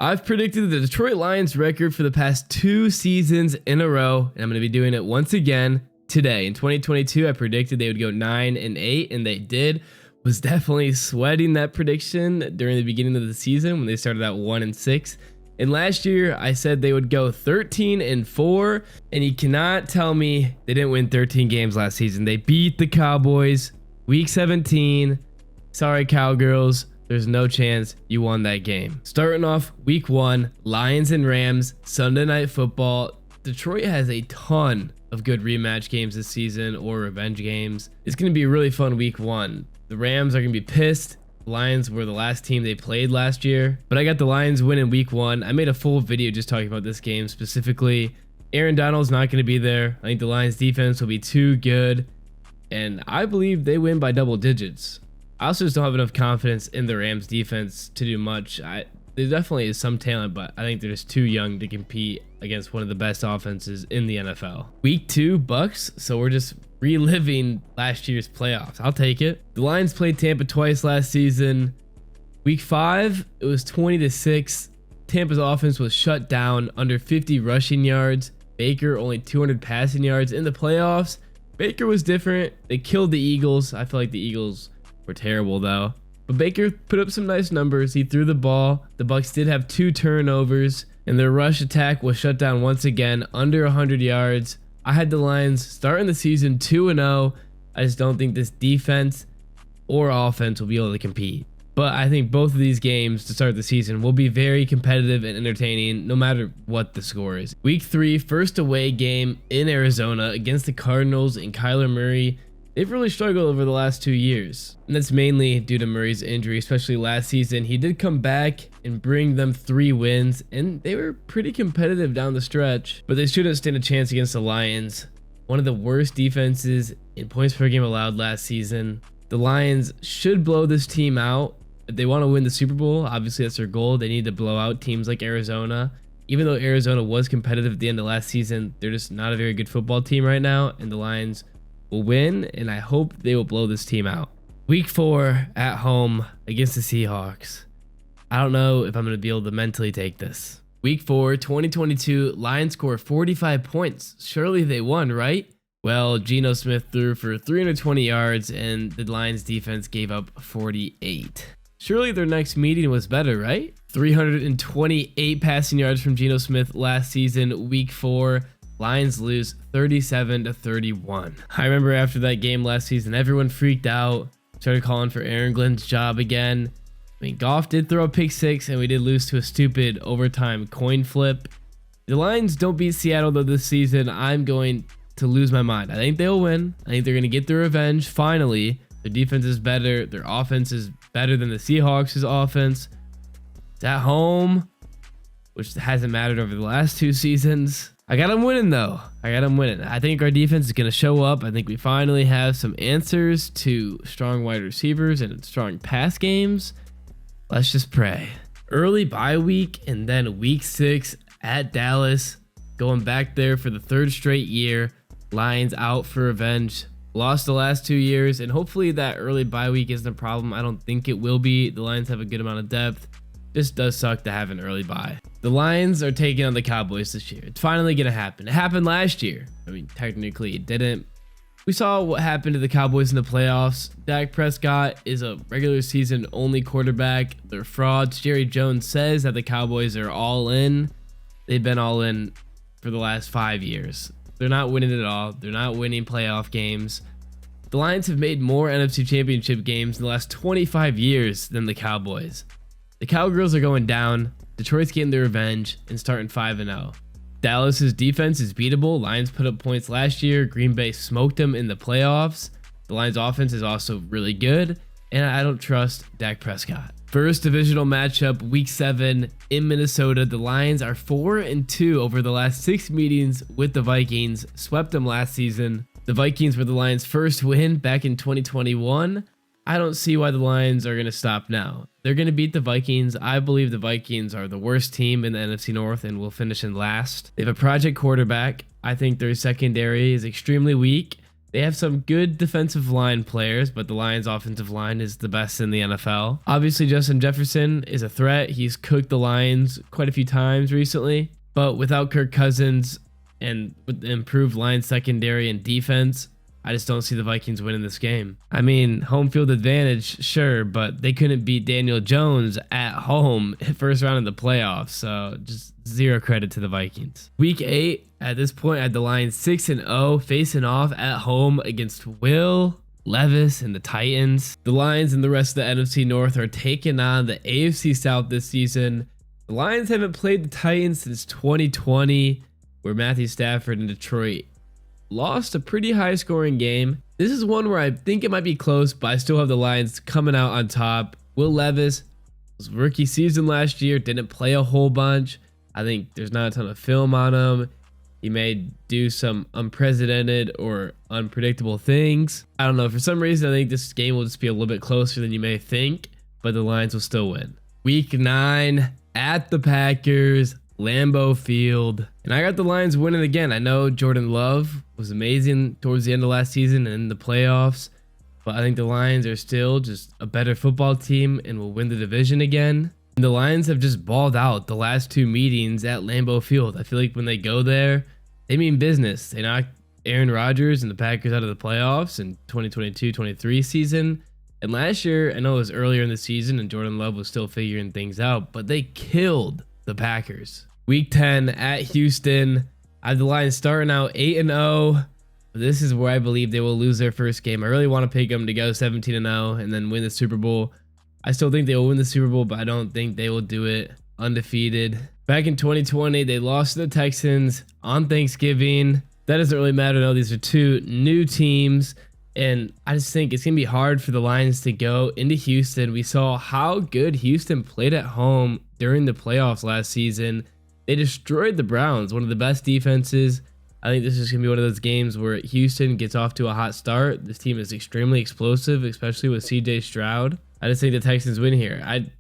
I've predicted the Detroit Lions record for the past 2 seasons in a row, and I'm going to be doing it once again today. In 2022, I predicted they would go 9-8, and they did. Was definitely sweating that prediction during the beginning of the season when they started out 1-6. And last year, I said they would go 13-4, and you cannot tell me they didn't win 13 games last season. They beat the Cowboys, Week 17. Sorry, Cowgirls. There's no chance you won that game. Starting off Week 1, Lions and Rams, Sunday Night Football. Detroit has a ton of good rematch games this season or revenge games. It's going to be a really fun Week 1. The Rams are going to be pissed. The Lions were the last team they played last year, but I got the Lions win in Week 1. I made a full video just talking about this game specifically. Aaron Donald's not going to be there. I think the Lions defense will be too good, and I believe they win by double digits. I also just don't have enough confidence in the Rams defense to do much. There definitely is some talent, but I think they're just too young to compete against one of the best offenses in the NFL. Week 2, Bucks, so we're just reliving last year's playoffs. I'll take it. The Lions played Tampa twice last season. Week 5, it was 20-6. Tampa's offense was shut down, under 50 rushing yards. Baker only 200 passing yards in the playoffs. Baker was different. They killed the Eagles. I feel like the Eagles were terrible though. But Baker put up some nice numbers. He threw the ball. The Bucks did have 2 turnovers, and their rush attack was shut down once again, under 100 yards. I had the Lions starting the season 2-0. I just don't think this defense or offense will be able to compete. But I think both of these games to start the season will be very competitive and entertaining no matter what the score is. Week 3, first away game in Arizona against the Cardinals and Kyler Murray. They've really struggled over the last 2 years, and that's mainly due to Murray's injury, especially last season. He did come back and bring them 3 wins, and they were pretty competitive down the stretch, but they shouldn't stand a chance against the Lions, one of the worst defenses in points per game allowed last season. The Lions should blow this team out. If they want to win the Super Bowl, obviously that's their goal. They need to blow out teams like Arizona. Even though Arizona was competitive at the end of last season, they're just not a very good football team right now, and the Lions will win, and I hope they will blow this team out. Week 4 at home against the Seahawks. I don't know if I'm going to be able to mentally take this. Week 4, 2022, Lions score 45 points. Surely they won, right? Well, Geno Smith threw for 320 yards, and the Lions defense gave up 48. Surely their next meeting was better, right? 328 passing yards from Geno Smith last season. Week 4, Lions lose 37-31. I remember after that game last season, everyone freaked out, started calling for Aaron Glenn's job again. I mean, Goff did throw a pick 6, and we did lose to a stupid overtime coin flip. The Lions don't beat Seattle though this season. I'm going to lose my mind. I think they'll win. I think they're going to get their revenge finally. Their defense is better. Their offense is better than the Seahawks' offense. It's at home, which hasn't mattered over the last 2 seasons. I got them winning though. I think our defense is going to show up. I think we finally have some answers to strong wide receivers and strong pass games. Let's just pray. Early bye week and then week 6 at Dallas. Going back there for the 3rd straight year. Lions out for revenge. Lost the last 2 years, and hopefully that early bye week isn't a problem. I don't think it will be. The Lions have a good amount of depth. Just does suck to have an early bye. The Lions are taking on the Cowboys this year. It's finally going to happen. It happened last year. I mean, technically it didn't. We saw what happened to the Cowboys in the playoffs. Dak Prescott is a regular season only quarterback. They're frauds. Jerry Jones says that the Cowboys are all in. They've been all in for the last 5 years. They're not winning at all. They're not winning playoff games. The Lions have made more NFC Championship games in the last 25 years than the Cowboys. The Cowgirls are going down. Detroit's getting their revenge and starting 5-0. Dallas's defense is beatable. Lions put up points last year. Green Bay smoked them in the playoffs. The Lions offense is also really good, and I don't trust Dak Prescott. First divisional matchup, week 7 in Minnesota. The Lions are 4-2 over the last 6 meetings with the Vikings. Swept them last season. The Vikings were the Lions' first win back in 2021. I don't see why the Lions are going to stop now. They're going to beat the Vikings. I believe the Vikings are the worst team in the NFC North and will finish in last. They have a project quarterback. I think their secondary is extremely weak. They have some good defensive line players, but the Lions' offensive line is the best in the NFL. Obviously, Justin Jefferson is a threat. He's cooked the Lions quite a few times recently, but without Kirk Cousins and with the improved Lions secondary and defense, I just don't see the Vikings winning this game. I mean, home field advantage, sure, but they couldn't beat Daniel Jones at home first round of the playoffs, so just zero credit to the Vikings. Week 8, at this point, I had the Lions 6-0 facing off at home against Will Levis and the Titans. The Lions and the rest of the NFC North are taking on the AFC South this season. The Lions haven't played the Titans since 2020, where Matthew Stafford and Detroit lost a pretty high scoring game. This is one where I think it might be close, but I still have the Lions coming out on top. Will Levis was rookie season last year, didn't play a whole bunch. I think there's not a ton of film on him. He may do some unprecedented or unpredictable things. I don't know. For some reason, I think this game will just be a little bit closer than you may think, but the Lions will still win. Week 9 at the Packers, Lambeau Field. And I got the Lions winning again. I know Jordan Love was amazing towards the end of last season and in the playoffs, but I think the Lions are still just a better football team and will win the division again. And the Lions have just balled out the last 2 meetings at Lambeau Field. I feel like when they go there, they mean business. They knocked Aaron Rodgers and the Packers out of the playoffs in 2022-23 season. And last year, I know it was earlier in the season and Jordan Love was still figuring things out, but they killed the Packers. Week 10 at Houston. I have the Lions starting out 8-0. This is where I believe they will lose their first game. I really want to pick them to go 17-0 and then win the Super Bowl. I still think they will win the Super Bowl, but I don't think they will do it undefeated. Back in 2020, they lost to the Texans on Thanksgiving. That doesn't really matter though. These are 2 new teams, and I just think it's going to be hard for the Lions to go into Houston. We saw how good Houston played at home during the playoffs last season. They destroyed the Browns, one of the best defenses. I think this is going to be one of those games where Houston gets off to a hot start. This team is extremely explosive, especially with CJ Stroud. I just think the Texans win here. I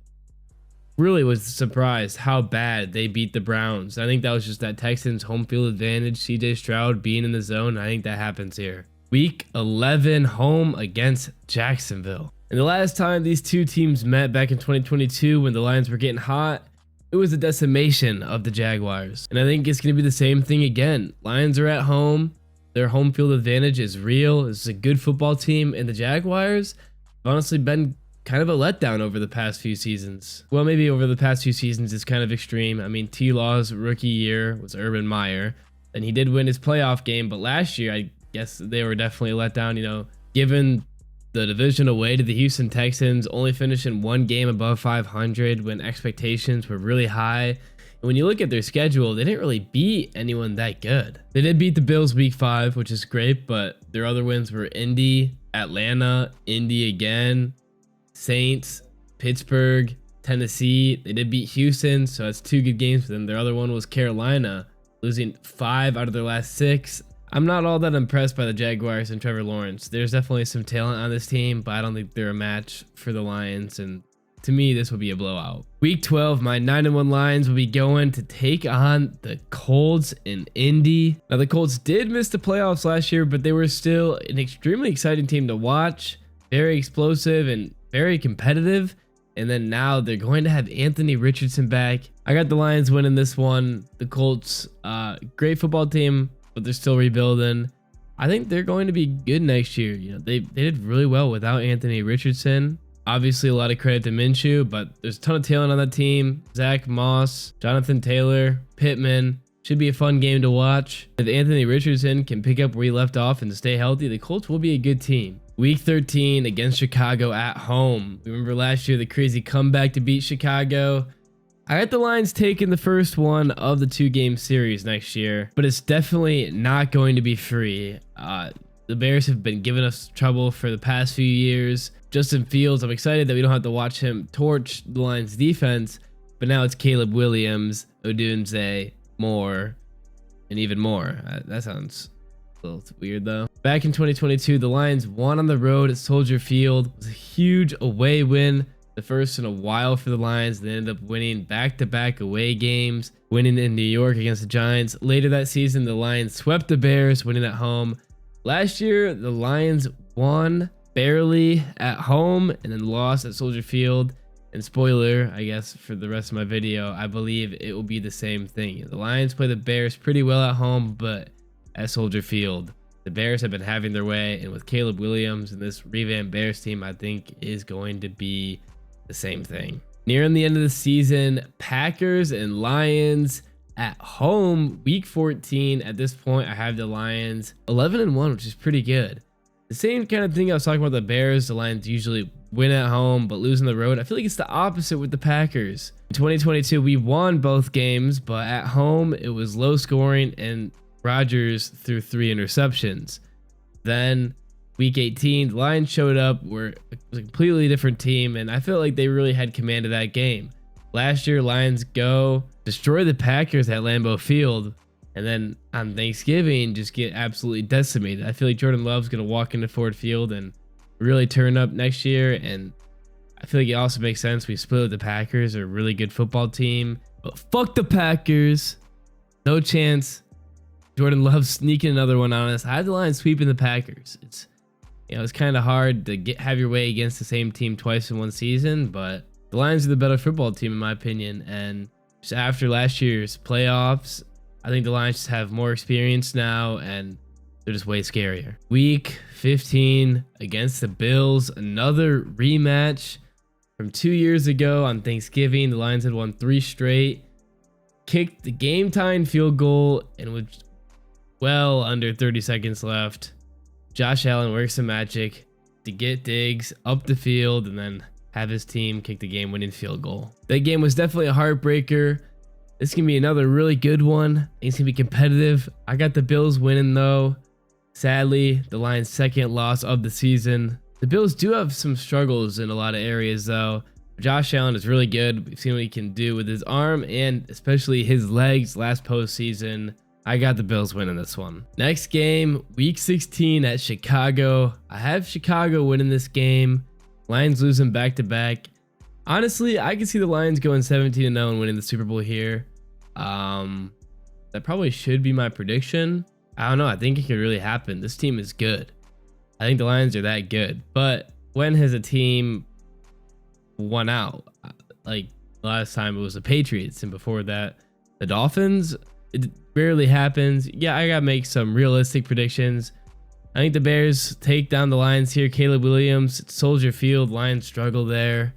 really was surprised how bad they beat the Browns. I think that was just that Texans home field advantage, CJ Stroud being in the zone. I think that happens here. Week 11, home against Jacksonville. And the last time these 2 teams met back in 2022 when the Lions were getting hot, it was a decimation of the Jaguars. And I think it's going to be the same thing again. Lions are at home. Their home field advantage is real. It's a good football team. And the Jaguars have honestly been kind of a letdown over the past few seasons. Well, maybe over the past few seasons is kind of extreme. I mean, T-Law's rookie year was Urban Meyer, and he did win his playoff game. But last year, I guess they were definitely a letdown, you know, given the division away to the Houston Texans, only finishing 1 game above 500 when expectations were really high. And when you look at their schedule, they didn't really beat anyone that good. They did beat the Bills week 5, which is great, but their other wins were Indy, Atlanta, Indy again, Saints, Pittsburgh, Tennessee. They did beat Houston, so that's 2 good games for them. Their other one was Carolina, losing 5 out of their last 6. I'm not all that impressed by the Jaguars and Trevor Lawrence. There's definitely some talent on this team, but I don't think they're a match for the Lions, and to me, this will be a blowout. Week 12, my 9-1 Lions will be going to take on the Colts in Indy. Now, the Colts did miss the playoffs last year, but they were still an extremely exciting team to watch. Very explosive and very competitive. And then now they're going to have Anthony Richardson back. I got the Lions winning this one. The Colts, great football team, but they're still rebuilding. I think they're going to be good next year. You know, they did really well without Anthony Richardson. Obviously, a lot of credit to Minshew, but there's a ton of talent on that team. Zach Moss, Jonathan Taylor, Pittman. Should be a fun game to watch. If Anthony Richardson can pick up where he left off and stay healthy, the Colts will be a good team. Week 13 against Chicago at home. Remember last year, the crazy comeback to beat Chicago? I got the Lions taking the first one of the 2-game series next year, but it's definitely not going to be free. The Bears have been giving us trouble for the past few years. Justin Fields, I'm excited that we don't have to watch him torch the Lions defense, but now it's Caleb Williams, Odunze, Moore, and even more. That sounds a little weird though. Back in 2022, the Lions won on the road at Soldier Field. It was a huge away win, the first in a while for the Lions. They ended up winning back-to-back away games, winning in New York against the Giants. Later that season, the Lions swept the Bears, winning at home. Last year, the Lions won barely at home and then lost at Soldier Field. And spoiler, I guess, for the rest of my video, I believe it will be the same thing. The Lions play the Bears pretty well at home, but at Soldier Field, the Bears have been having their way. And with Caleb Williams and this revamped Bears team, I think is going to be the same thing. Nearing the end of the season, Packers and Lions at home, week 14. At this point, I have the Lions 11-1, which is pretty good. The same kind of thing I was talking about the Bears. The Lions usually win at home, but lose on the road. I feel like it's the opposite with the Packers. In 2022, we won both games, but at home, it was low scoring and Rodgers threw 3 interceptions. Then week 18, the Lions showed up. We're a completely different team, and I feel like they really had command of that game. Last year, Lions go destroy the Packers at Lambeau Field, and then on Thanksgiving, just get absolutely decimated. I feel like Jordan Love's going to walk into Ford Field and really turn up next year, and I feel like it also makes sense. We split with the Packers, are a really good football team, but fuck the Packers. No chance. Jordan Love sneaking another one on us. I had the Lions sweeping the Packers. It's kind of hard to have your way against the same team twice in one season, but the Lions are the better football team in my opinion. And just after last year's playoffs, I think the Lions just have more experience now and they're just way scarier. Week 15 against the Bills, another rematch from 2 years ago on Thanksgiving. The Lions had won 3 straight, kicked the game-tying field goal, and with well under 30 seconds left, Josh Allen works some magic to get Diggs up the field and then have his team kick the game-winning field goal. That game was definitely a heartbreaker. This can be another really good one. It's gonna be competitive. I got the Bills winning though. Sadly, the Lions' second loss of the season. The Bills do have some struggles in a lot of areas though. Josh Allen is really good. We've seen what he can do with his arm and especially his legs last postseason. I got the Bills winning this one. Next game, week 16 at Chicago. I have Chicago winning this game. Lions losing back-to-back. Honestly, I can see the Lions going 17-0 and winning the Super Bowl here. That probably should be my prediction. I don't know. I think it could really happen. This team is good. I think the Lions are that good. But when has a team won out? Like last time it was the Patriots, and before that, the Dolphins. It rarely happens. Yeah, I gotta make some realistic predictions. I think the Bears take down the Lions here. Caleb Williams, Soldier Field. Lions struggle there.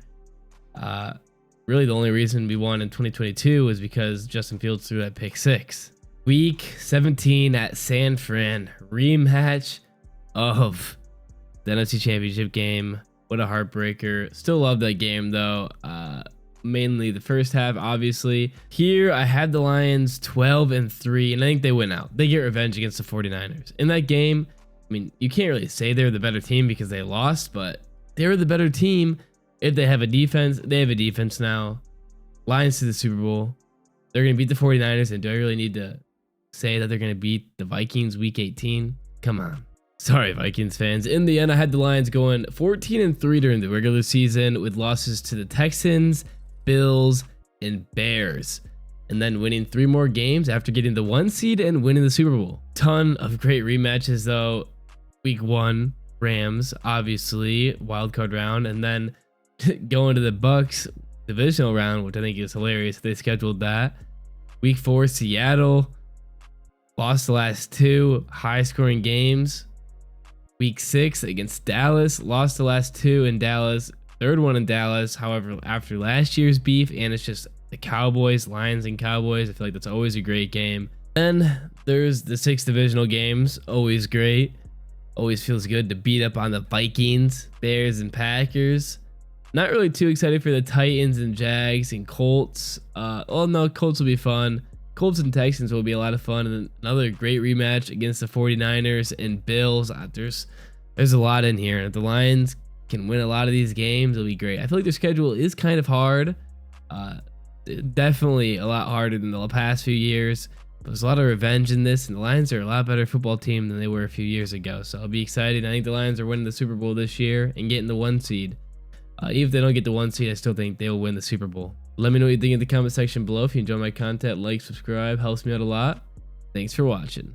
Really the only reason we won in 2022 was because Justin Fields threw that pick 6. Week 17 at San Fran, rematch of the NFC Championship game. What a heartbreaker. Still love that game though. Mainly the first half, obviously. Here I had the Lions 12-3, and I think they win out. They get revenge against the 49ers. In that game, I mean, you can't really say they're the better team because they lost, but they were the better team. If they have a defense, they have a defense now. Lions to the Super Bowl. They're going to beat the 49ers, and do I really need to say that they're going to beat the Vikings week 18? Come on. Sorry, Vikings fans. In the end, I had the Lions going 14-3 during the regular season with losses to the Texans, Bills, and Bears, and then winning 3 more games after getting the 1 seed and winning the Super Bowl. Ton of great rematches though. Week 1, Rams, obviously, wildcard round, and then going to the Bucks divisional round, which I think is hilarious. They scheduled that. Week 4, Seattle, lost the last 2 high-scoring games. Week 6 against Dallas, lost the last 2 in Dallas. 3rd one in Dallas. However, after last year's beef, and it's just the Cowboys, Lions and Cowboys, I feel like that's always a great game. Then there's the 6 divisional games, always great. Always feels good to beat up on the Vikings, Bears, and Packers. Not really too excited for the Titans and Jags and Colts. Oh no, Colts will be fun. Colts and Texans will be a lot of fun. And then another great rematch against the 49ers and Bills. There's a lot in here. If the Lions can win a lot of these games, it'll be great. I feel like their schedule is kind of hard. Definitely a lot harder than the past few years. But there's a lot of revenge in this, and the Lions are a lot better football team than they were a few years ago. So I'll be excited. I think the Lions are winning the Super Bowl this year and getting the 1 seed. Even if they don't get the 1 seed, I still think they will win the Super Bowl. Let me know what you think in the comment section below. If you enjoy my content, like, subscribe, helps me out a lot. Thanks for watching.